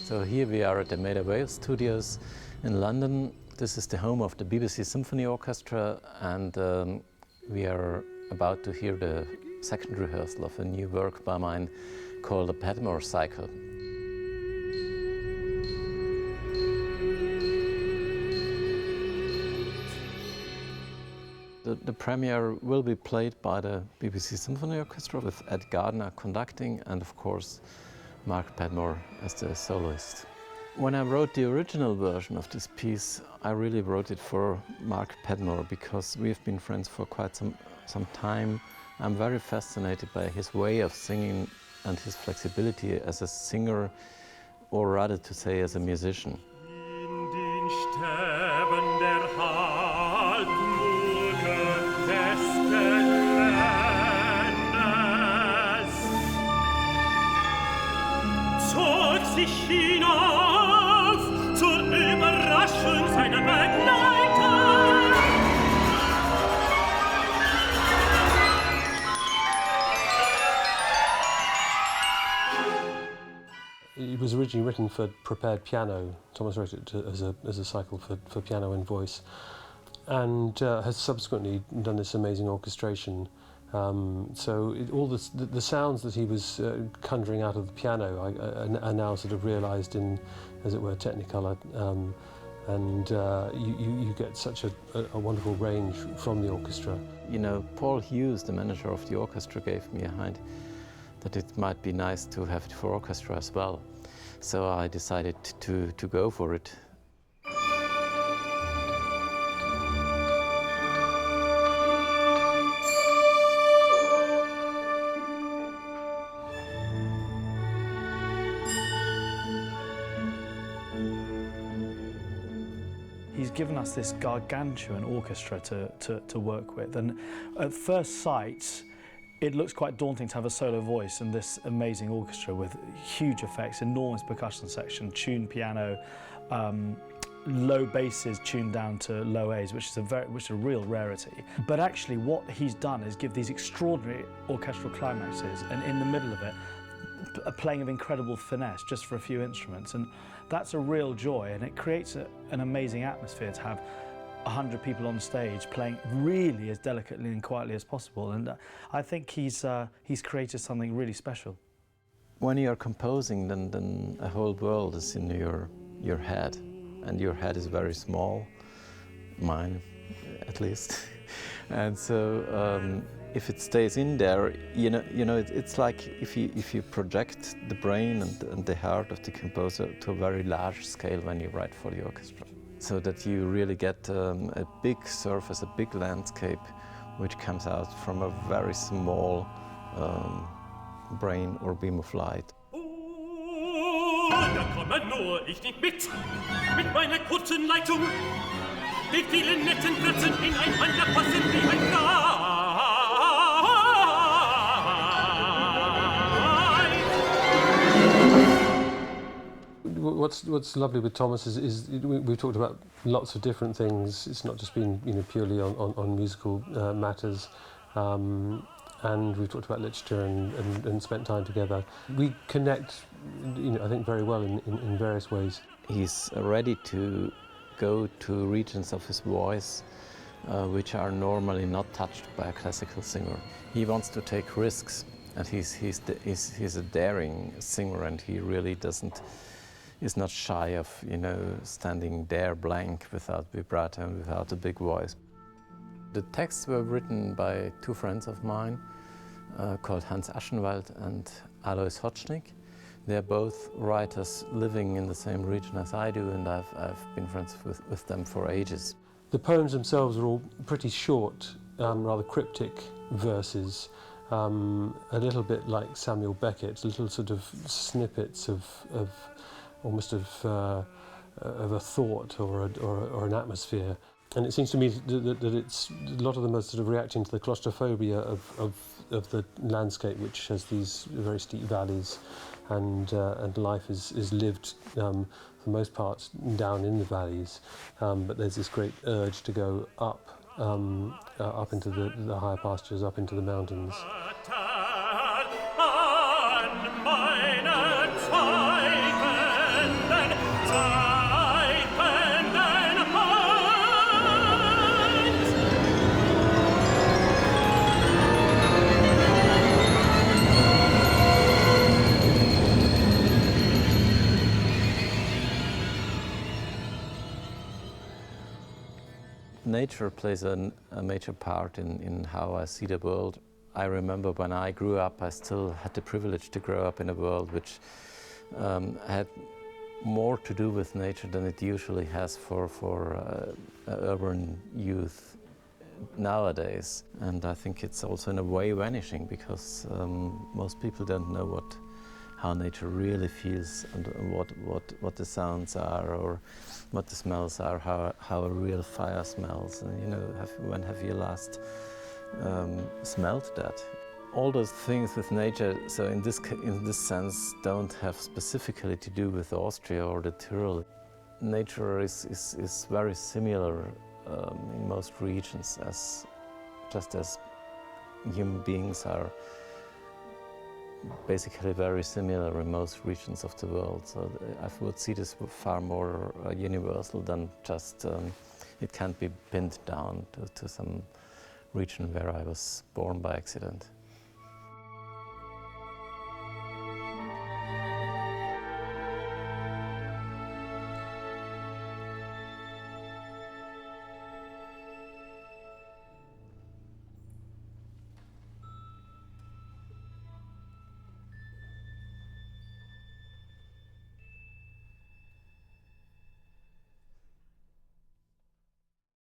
So here we are at the Maida Vale Studios in London. This is the home of the BBC Symphony Orchestra, and we are about to hear the second rehearsal of a new work by mine called A Padmore Cycle. The premiere will be played by the BBC Symphony Orchestra with Edward Gardner conducting, and of course Mark Padmore as the soloist. When I wrote the original version of this piece, I really wrote it for Mark Padmore because we've been friends for quite some time. I'm very fascinated by his way of singing and his flexibility as a singer, or rather to say as a musician. It was originally written for prepared piano. Thomas wrote it as a cycle for piano and voice, and has subsequently done this amazing orchestration. So all the sounds that he was conjuring out of the piano are now sort of realised in, as it were, Technicolor, and you get such a wonderful range from the orchestra. You know, Paul Hughes, the manager of the orchestra, gave me a hint that it might be nice to have it for orchestra as well. So I decided to go for it. He's given us this gargantuan orchestra to work with, and at first sight it looks quite daunting to have a solo voice and this amazing orchestra with huge effects, enormous percussion section, tuned piano, low basses tuned down to low A's, which is a real rarity. But actually what he's done is give these extraordinary orchestral climaxes, and in the middle of it a playing of incredible finesse just for a few instruments, and that's a real joy, and it creates an amazing atmosphere to have 100 people on stage playing really as delicately and quietly as possible, and I think he's created something really special. When you're composing, then a whole world is in your head, and your head is very small, mine at least, and so if it stays in there, you know, it's like if you project the brain and the heart of the composer to a very large scale when you write for the orchestra, so that you really get a big surface, a big landscape, which comes out from a very small brain or beam of light. Da komme nur ich nicht mit meiner kurzen Leitung, die vielen netten Wörter ineinander passen wie ein Kleid. What's lovely with Thomas is we've talked about lots of different things. It's not just been purely on musical matters, and we've talked about literature and spent time together. We connect, I think, very well in various ways. He's ready to go to regions of his voice which are normally not touched by a classical singer. He wants to take risks, and he's a daring singer, and he really is not shy of standing there blank without vibrato and without a big voice. The texts were written by two friends of mine called Hans Aschenwald and Alois Hotschnig. They're both writers living in the same region as I do, and I've been friends with them for ages. The poems themselves are all pretty short, rather cryptic verses, a little bit like Samuel Beckett, little sort of snippets of almost of a thought or an atmosphere. And it seems to me that it's a lot of them are sort of reacting to the claustrophobia of the landscape, which has these very steep valleys, and life is lived for the most part down in the valleys. But there's this great urge to go up into the higher pastures, up into the mountains. Nature plays a major part in how I see the world. I remember when I grew up, I still had the privilege to grow up in a world which had more to do with nature than it usually has for urban youth nowadays. And I think it's also in a way vanishing, because most people don't know how nature really feels, and what the sounds are, or what the smells are, how a real fire smells. And, you know, when have you last smelled that? All those things with nature, so in this sense, don't have specifically to do with Austria or the Tyrol. Nature is very similar in most regions, just as human beings are basically very similar in most regions of the world. So I would see this far more universal than just it can't be pinned down to some region where I was born by accident.